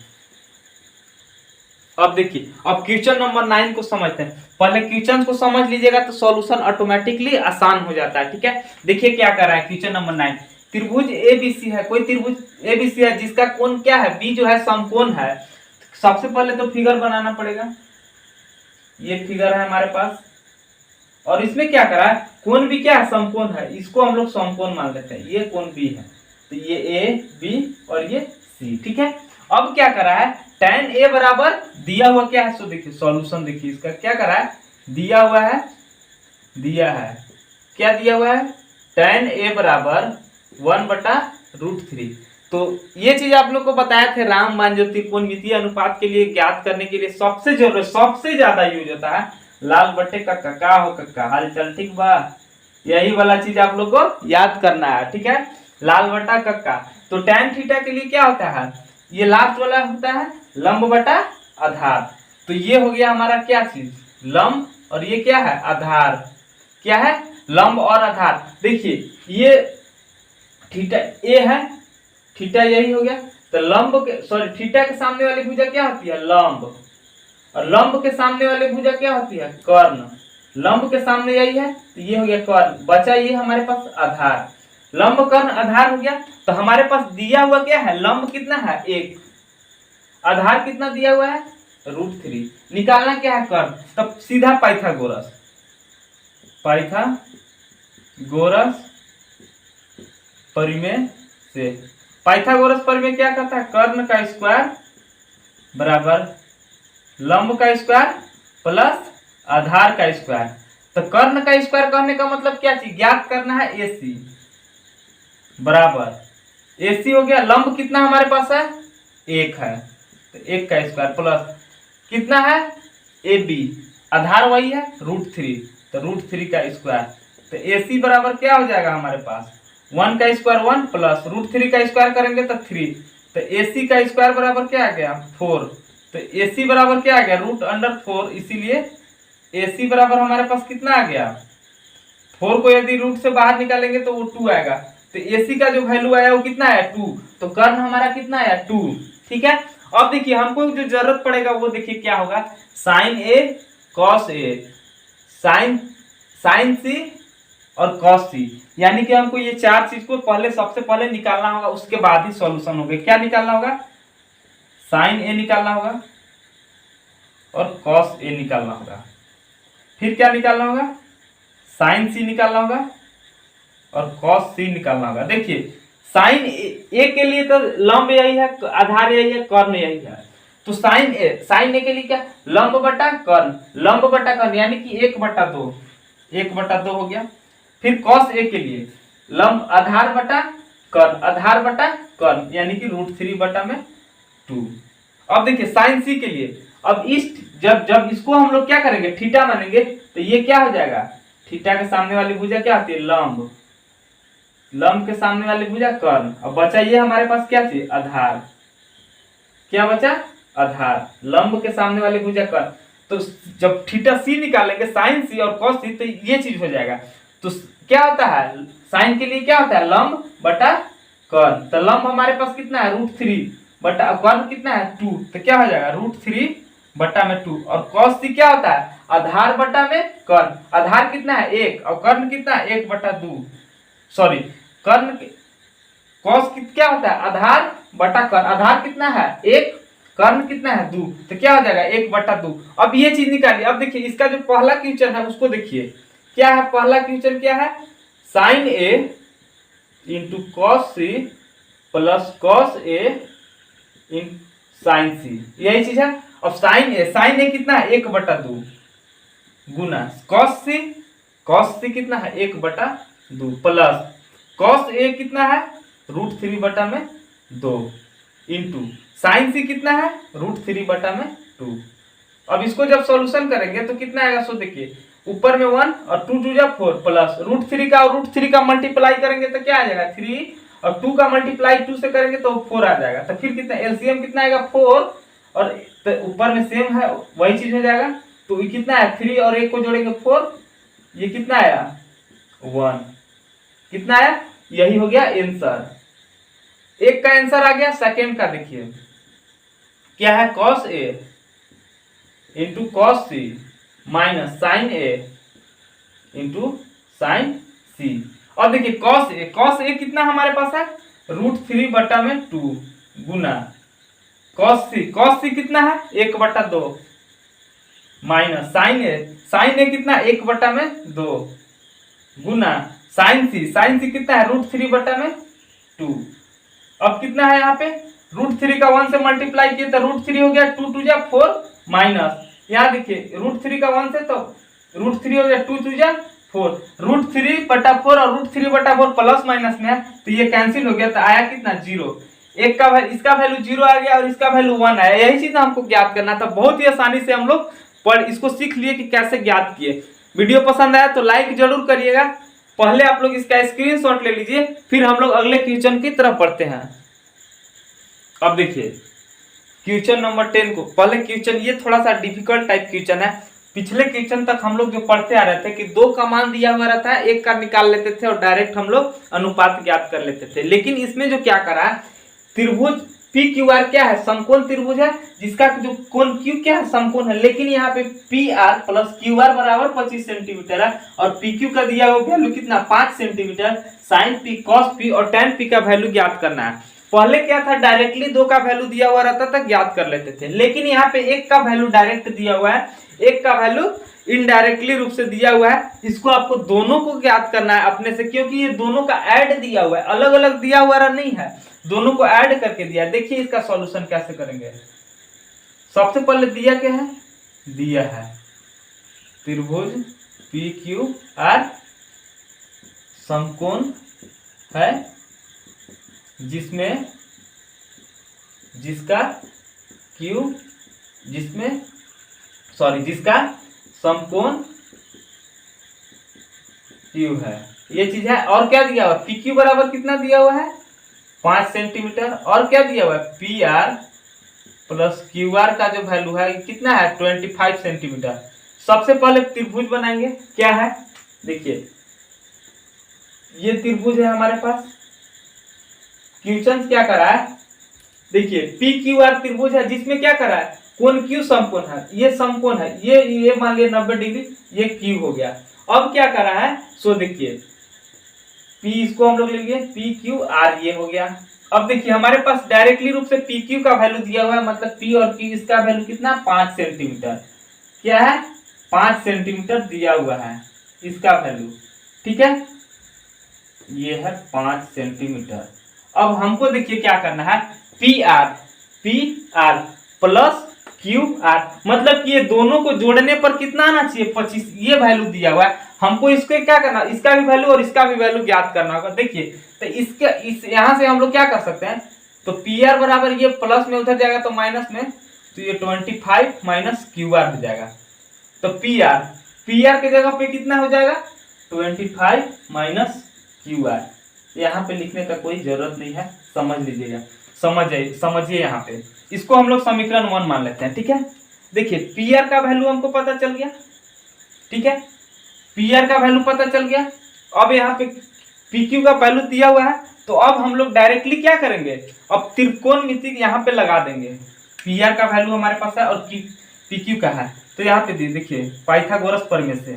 अब देखिए अब क्वेश्चन नंबर 9 को समझते हैं। पहले क्वेश्चन को समझ लीजिएगा तो सॉल्यूशन ऑटोमेटिकली आसान हो जाता है। ठीक है, देखिए क्या कर रहा है क्वेश्चन नंबर 9। त्रिभुज ABC है, कोई त्रिभुज ABC है जिसका कोण क्या है B जो है समकोण है। सबसे पहले तो फिगर बनाना पड़ेगा, ये फिगर है हमारे पास, और इसमें क्या करा है कोण भी क्या है समकोण है, इसको हम लोग समकोण मान लेते हैं। ये कोण B है तो ये AB और ये C। ठीक है, अब क्या करा है tan A बराबर दिया हुआ क्या है, सो देखिए सॉल्यूशन देखिए इसका क्या करा है, दिया हुआ है क्या दिया हुआ है tan A बराबर 1/√3। तो ये चीज आप लोग को बताया थे रामबाण जो त्रिकोणमितीय अनुपात के लिए ज्ञात करने के लिए सबसे जरूरत सबसे ज्यादा यूज होता है लाल बट्टे कक्का का हो कक्का हाल चल। ठीक बा, यही वाला चीज आप लोग को याद करना है। ठीक है, लाल बटा कक्का। तो tan थीटा के लिए क्या होता है, ये लास्ट वाला होता है लंब बटा आधार। तो ये हो गया हमारा क्या चीज लंब, और ये क्या है आधार, क्या है लंब और आधार। देखिए ये थीटा A है, थीटा यही हो गया। तो लंब के सॉरी थीटा के सामने वाली भुजा क्या होती है लंब, और लंब के सामने वाली भुजा क्या होती है कर्ण। लंब के सामने यही है तो ये हो गया कर्ण, बचा ये हमारे पास आधार। लंब कर्ण आधार हो गया। तो हमारे पास दिया हुआ क्या है लंब कितना है 1, आधार कितना दिया हुआ है √3। निकालना क्या है कर्ण, तब सीधा पाइथागोरस परिमेय से। पाइथागोरस परिमेय क्या कहता है कर्ण का स्क्वायर बराबर लंब का स्क्वायर प्लस आधार का स्क्वायर। तो कर्ण का स्क्वायर कहने का मतलब क्या चीज ज्ञात करना है AC बराबर AC हो गया। लंब कितना हमारे पास है 1 है तो 1 का स्क्वायर प्लस कितना है AB, आधार वही है √3 तो √3 का स्क्वायर। तो AC बराबर क्या हो जाएगा हमारे पास 1 का स्क्वायर 1 प्लस √3 का स्क्वायर करेंगे तो 3। तो AC का स्क्वायर बराबर क्या आ गया 4। तो AC बराबर क्या आ गया √4, इसीलिए AC बराबर हमारे पास कितना आ गया 4 को यदि रूट से बाहर निकालेंगे तो वो 2 आएगा। तो AC का जो वैल्यू आया वो कितना है 2, तो कर्ण हमारा कितना आया 2। ठीक है, अब देखिए हमको जो जरूरत पड़ेगा वो देखिए क्या होगा sin A cos A, sin C और cos C, यानी कि हमको ये चार चीज को पहले सबसे पहले निकालना होगा, उसके बाद ही सॉल्यूशन होगा। क्या निकालना होगा sin A निकालना होगा और cos A निकालना होगा। फिर क्या निकालना होगा sin C निकालना होगा और cos C निकालना होगा। देखिए sin A के लिए तो लंब यही है, आधार यही है, कर्ण यही है। तो sin A के लिए क्या लंब बटा कर्ण यानी कि 1/2 1/2 हो गया। फिर cos A के लिए लंब आधार बटा कर्ण यानी कि √3/2। अब देखिए sin C के लिए अब इस जब इसको हम लोग क्या करेंगे थीटा मानेंगे तो ये क्या हो जाएगा थीटा के सामने वाली भुजा क्या होती है लंब के सामने वाली भुजा कर्ण। अब बचा ये हमारे पास क्या चीज आधार, क्या बचा आधार, लंब के सामने वाली भुजा कर्ण। तो जब थीटा C निकालेंगे sin C और cos C तो ये चीज हो जाएगा। तो क्या होता है sin के लिए क्या होता है लंब बटा कर्ण। तो लंब हमारे पास कितना है √3 बटा कर्ण कितना है 2, तो क्या हो जाएगा √3/2। और cos C क्या होता है आधार बटा में कर्ण, आधार कितना है 1 और कर्ण कितना है 1/2। सॉरी कर्ण cos क्या होता है आधार बटा कर्ण, आधार कितना है 1 कर्ण कितना है 2, तो क्या हो जाएगा 1/2। अब ये चीज निकालिए। अब देखिए इसका जो पहला क्वेश्चन है उसको देखिए क्या है, पहला क्वेश्चन क्या है sin A × cos C plus cos A × sin C, यही चीज है। अब sin A कितना है 1/2 गुना cos C कितना है 1/2 प्लस cos A कितना है √3/2 2 इंटू साइन सी कितना है √3/2। अब इसको जब सॉल्यूशन करेंगे तो कितना आएगा, सो देखिए ऊपर में 1 और 2 2 जा 4 प्लस √3 का और √3 का मल्टीप्लाई करेंगे तो क्या आ जाएगा 3 और 2 का मल्टीप्लाई 2 से करेंगे तो 4 आ जाएगा। तो फिर कितना एलसीएम कितना आएगा 4 और तो ऊपर में सेम है वही चीज हो जाएगा। तो ये कितना है 3 और 1 को जोड़ेंगे 4, ये कितना आया 1, कितना आया, यही हो गया आंसर। एक का आंसर आ गया। सेकंड का देखिए क्या है cos A into cos C minus sin A into sin C। और देखिए cos A कितना हमारे पास है √3/2 गुना cos C कितना है 1/2 माइनस sin A कितना 1/2 गुना sin C कितना है √3/2। अब कितना है यहाँ पे √3 का 1 से मल्टीप्लाई किए तो √3 हो गया 2 2 जा 4 माइनस यहाँ देखिए √3 का 1 से तो √3 हो गया 2 2 जा 4 √3/4 और √3/4 प्लस माइनस में है तो ये कैंसिल हो गया तो आया कितना 0। एक का इसका वैल्यू 0 आ गया और इसका वैल्यू 1 आया। यही चीज हमको ज्ञात करना था। बहुत ही आसानी से हम लोग पर इसको सीख लिए कि कैसे ज्ञात किए। वीडियो पसंद आया तो लाइक जरूर करिएगा। पहले आप लोग इसका स्क्रीनशॉट ले लीजिए, फिर हम लोग अगले क्वेश्चन की तरफ बढ़ते हैं। अब देखिए क्वेश्चन नंबर 10 को, पहले क्वेश्चन ये थोड़ा सा डिफिकल्ट टाइप क्वेश्चन है। पिछले क्वेश्चन तक हम लोग जो पढ़ते आ रहे थे कि 2 का मान दिया हुआ रहता है, 1 का निकाल लेते थे और डायरेक्ट हम लोग अनुपात ज्ञात कर लेते थे। लेकिन इसमें जो क्या करा है, त्रिभुज PQR क्या है, समकोण त्रिभुज है जिसका जो कोण Q क्या है, समकोण है। लेकिन यहाँ पे PR प्लस QR बराबर 25 सेंटीमीटर है और PQ का दिया हुआ वैल्यू कितना 5 centimetre. sin P cos P और tan P का वैल्यू ज्ञात करना है। पहले क्या था डायरेक्टली 2 का वैल्यू दिया हुआ रहता था, ज्ञात कर लेते थे। लेकिन यहाँ पे 1 का वैल्यू डायरेक्ट दिया हुआ है, 1 का वैल्यू इनडायरेक्टली रूप से दिया हुआ है। इसको आपको दोनों को ज्ञात करना है अपने से, क्योंकि ये दोनों का ऐड दिया हुआ है, अलग अलग दिया हुआ नहीं है, दोनों को ऐड करके दिया। देखिए इसका सॉल्यूशन कैसे करेंगे। सबसे पहले दिया क्या है, दिया है त्रिभुज PQR समकोण है जिसमें जिसका समकोण Q है, ये चीज है। और क्या दिया हुआ PQ बराबर कितना दिया हुआ है 5 सेंटीमीटर और क्या दिया हुआ है PR प्लस QR का जो वैल्यू है कितना है 25 सेंटीमीटर। सबसे पहले त्रिभुज बनाएंगे। क्या है देखिए ये त्रिभुज है हमारे पास। क्वेश्चन क्या करा है देखिए PQR त्रिभुज है जिसमें क्या करा है कोण Q समकोण है, ये समकोण है, ये मान लिया 90 डिग्री, ये Q हो गया। अब क्या करा है सो देखिए P इसको हम लोग लेंगे PQR, ये हो गया। अब देखिए हमारे पास डायरेक्टली रूप से PQ का वैल्यू दिया हुआ है, मतलब P और Q इसका वैल्यू कितना 5 सेंटीमीटर। क्या है 5 सेंटीमीटर दिया हुआ है इसका वैल्यू, ठीक है, ये है 5 सेंटीमीटर। अब हमको देखिए क्या करना है PR प्लस QR, मतलब कि ये दोनों को जोड़ने पर कितना आना चाहिए 25, ये वैल्यू दिया हुआ है। हमको इसको क्या करना, इसका भी वैल्यू और इसका भी वैल्यू ज्ञात करना होगा। देखिए तो इस यहाँ से हम लोग क्या कर सकते हैं, तो PR बराबर ये प्लस में उधर जाएगा तो माइनस में, तो ये 25 माइनस QR हो जाएगा। तो PR के जगह पे कितना हो जाएगा 25 माइनस QR। यहाँ पे लिखने का कोई जरूरत नहीं है, समझ लीजिएगा, समझिए यहाँ पे। इसको हम लोग समीकरण 1 मान लेते हैं, ठीक है। देखिए PR का वैल्यू हमको पता चल गया, ठीक है, PR का वैल्यू पता चल गया। अब यहाँ पे PQ का वैल्यू दिया हुआ है, तो अब हम लोग डायरेक्टली क्या करेंगे, अब त्रिकोणमिति यहाँ पे लगा देंगे। PR का वैल्यू हमारे पास है और PQ का है, तो यहाँ पे देखिए पाइथागोरस प्रमेय से,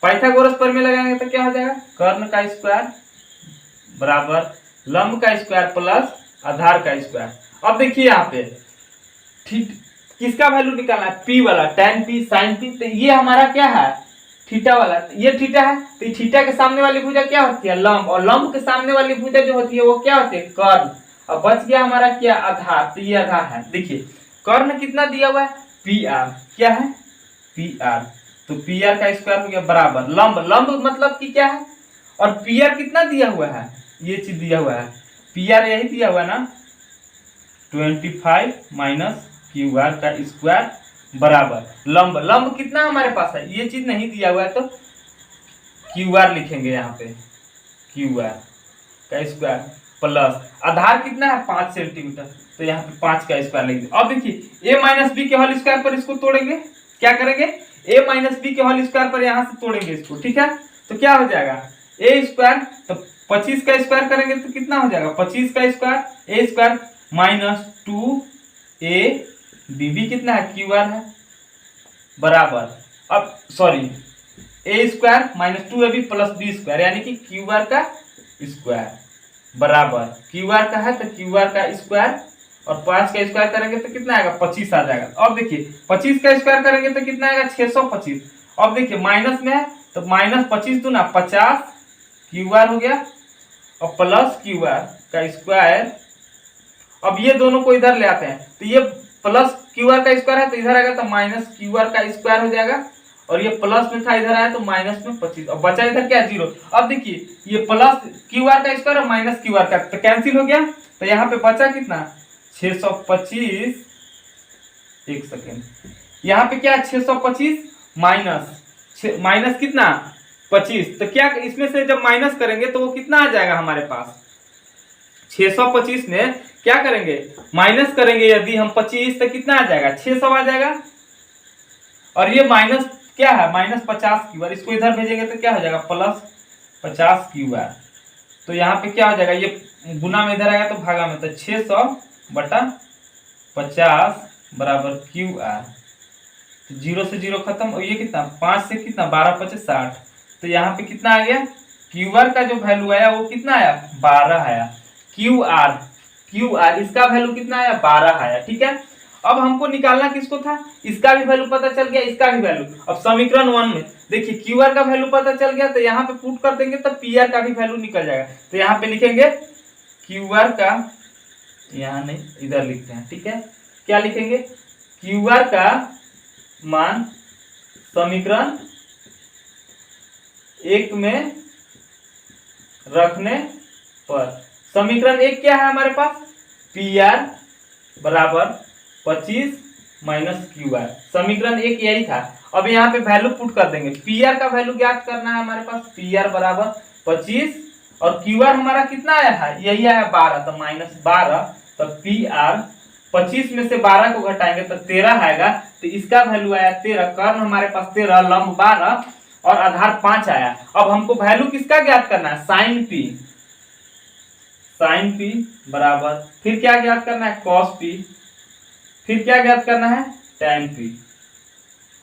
पाइथागोरस प्रमेय लगाएंगे तो क्या हो जाएगा, कर्ण का स्क्वायर बराबर लंब का स्क्वायर प्लस आधार का स्क्वायर। अब देखिए यहाँ पे ठीक किसका वैल्यू निकालना है, P वाला, tan P sin P। तो ये हमारा क्या है थीटा वाला, ये थीटा है, तो थीटा के सामने वाली भुजा क्या होती है लंब, और लंब के सामने वाली भुजा जो होती है वो क्या होती है कर्ण। अब बच गया हमारा क्या आधार, तो ये आधार है। देखिए कर्ण कितना दिया हुआ है PR, क्या है PR तो पी आर का स्क्वायर हो गया बराबर लंब, लंब मतलब कि क्या है, और पी आर कितना दिया हुआ है, ये चीज दिया हुआ है, पी आर यही दिया हुआ है ना 25 माइनस क्यू आर का स्क्वायर बराबर लंब, लंब कितना हमारे पास है, ये चीज नहीं दिया हुआ है तो क्यू आर लिखेंगे यहाँ पे, क्यू आर का स्क्वायर प्लस आधार कितना है 5 सेंटीमीटर, तो यहाँ पे 5 का स्क्वायर लिख दिया। अब देखिए ए माइनस बी के होल स्क्वायर पर इसको तोड़ेंगे, क्या करेंगे, ए माइनस बी के होल स्क्वायर पर यहाँ से तोड़ेंगे इसको, ठीक है, तो क्या हो जाएगा ए स्क्वायर, तो 25 का स्क्वायर करेंगे तो कितना हो जाएगा 25 का square A square minus 2 A B कितना है क्यू आर है बराबर, अब sorry A square minus 2ab plus B square यानी कि क्यू आर का स्क्वायर बराबर क्यू आर का है तो क्यू आर का स्क्वायर और 5 का स्क्वायर करेंगे तो कितना आएगा 25 आ जाएगा। अब देखिए 25 का स्क्वायर करेंगे तो कितना आएगा 625। अब देखिए माइनस में है तो माइनस 25 दूना 50 क्यू आर हो गया और प्लस क्यू आर का स्क्वायर। अब ये दोनों को इधर ले आते हैं तो ये प्लस क्यू आर का स्क्वायर है तो इधर आएगा तो माइनस क्यू आर का स्क्वायर हो जाएगा और ये प्लस में था इधर आया तो माइनस में 25 और बचा इधर क्या 0। अब देखिए ये प्लस क्यू आर का स्क्वायर और माइनस क्यू आर का तो कैंसिल हो गया तो यहाँ पे बचा कितना 625, एक सेकेंड, यहाँ पे क्या 625 माइनस कितना 25, तो क्या इसमें से जब माइनस करेंगे तो वो कितना आ जाएगा हमारे पास 625 में क्या करेंगे माइनस करेंगे यदि हम 25 तो कितना आ जाएगा 600 आ जाएगा और ये माइनस क्या है माइनस 50 क्यू आर, इसको इधर भेजेंगे तो क्या हो जाएगा प्लस 50 क्यू आर। तो यहाँ पे क्या हो जाएगा ये गुना में इधर आएगा तो भागा में तो 600 बटा 50 बराबर क्यू आर, तो 0 से 0 खत्म और ये कितना 5 से कितना 12 25 60, तो यहाँ पे कितना आ गया क्यू आर का जो वैल्यू आया वो कितना आया 12 आया। क्यू आर इसका वैल्यू कितना आया 12 आया, ठीक है। अब हमको निकालना किसको था, इसका भी वैल्यू पता चल गया इसका भी वैल्यू। अब समीकरण 1 में देखिए क्यू आर का वैल्यू पता चल गया तो यहाँ पे पुट कर देंगे तो पी आर का भी वैल्यू निकल जाएगा। तो यहाँ पे लिखेंगे क्यू आर का, यहाँ नहीं इधर लिखते हैं, ठीक है, क्या लिखेंगे क्यू आर का मान समीकरण 1 में रखने पर, समीकरण 1 क्या है हमारे पास पी आर बराबर 25 माइनस क्यू आर, समीकरण 1 यही था। अब यहाँ पे वैल्यू पुट कर देंगे, पी आर का वैल्यू ज्ञात करना है हमारे पास, पी आर बराबर 25 और क्यू आर हमारा कितना आया है यही आया 12 तो माइनस 12, तो पी आर 25 में से 12 को घटाएंगे तो 13 आएगा, तो इसका वैल्यू आया 13, कर्ण हमारे पास 13, लंब 12 और आधार 5 आया। अब हमको वैल्यू किसका ज्ञात करना है साइन पी बराबर फिर क्या ज्ञात करना है कॉस पी, फिर क्या ज्ञात करना है tan पी,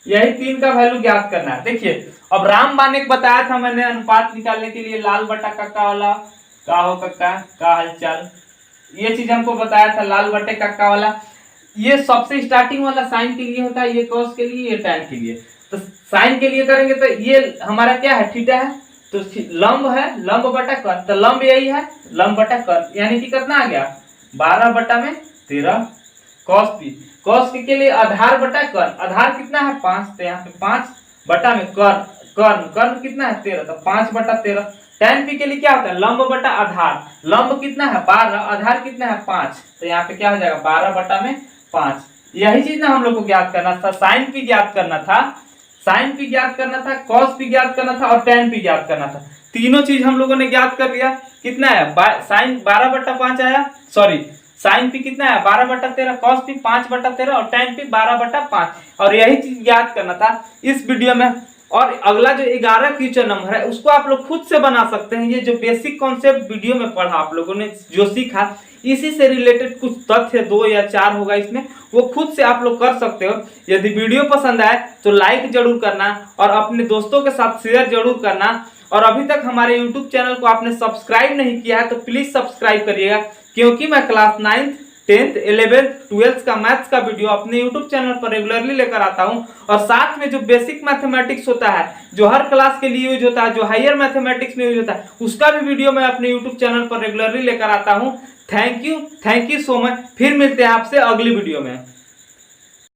यही 3 का वैल्यू ज्ञात करना है। देखिए अब रामबाण एक बताया था मैंने अनुपात निकालने के लिए लाल बटा कक्का वाला, का हो कक्का का हालचाल, ये चीज हमको बताया था लाल बटे कक्का वाला। ये सबसे स्टार्टिंग वाला साइन के लिए होता है, ये कॉस के लिए, ये tan के लिए। तो साइन के लिए करेंगे तो ये हमारा क्या है थीटा है, तो लंब है लंब बटा कर्ण, तो लंब यही है लंब बटा कर्ण यानी कि कितना आ गया 12 बटा में 13। कॉस पी, कॉस पी के लिए आधार बटा कर्ण, आधार कितना है 5 तो यहाँ पे 5 बटा में कर्ण कितना है 13 तो 5 बटा 13। tan पी के लिए क्या होता है लंब बटा आधार, लंब कितना है 12 आधार कितना है 5 तो यहाँ पे क्या हो जाएगा 12 बटा में 5। यही चीज ना हम लोग को ज्ञात करना था, साइन पी ज्ञात करना था, साइन पी ज्ञात करना था, कॉस पी ज्ञात करना था और tan पी ज्ञात करना था। तीनों चीज हम लोगों ने ज्ञात कर लिया। कितना है साइन 12 बटा 5 आया, सॉरी साइन पी कितना है 12 बटा 13, कॉस पी 5 बटा 13 और tan पी 12 बटा 5 और यही चीज ज्ञात करना था इस वीडियो में। और अगला जो 11 क्वेश्चन नंबर है उसको आप लोग खुद से बना सकते हैं। ये जो बेसिक कॉन्सेप्ट वीडियो में पढ़ा आप लोगों ने जो सीखा इसी से रिलेटेड कुछ तथ्य 2 या 4 होगा इसमें, वो खुद से आप लोग कर सकते हो। यदि वीडियो पसंद आए तो लाइक जरूर करना और अपने दोस्तों के साथ शेयर जरूर करना। और अभी तक हमारे YouTube चैनल को आपने सब्सक्राइब नहीं किया है तो प्लीज सब्सक्राइब करिएगा, क्योंकि मैं class 9th 10th 11th 12th का मैथ्स का वीडियो अपने YouTube चैनल पर रेगुलरली लेकर आता हूं। और साथ में जो बेसिक मैथमेटिक्स होता है जो हर क्लास के लिए यूज होता है, जो हायर मैथमेटिक्स में यूज होता है, उसका भी वीडियो मैं अपने YouTube चैनल पर रेगुलरली लेकर आता हूं। Thank you so much. फिर मिलते हैं आपसे अगली वीडियो में।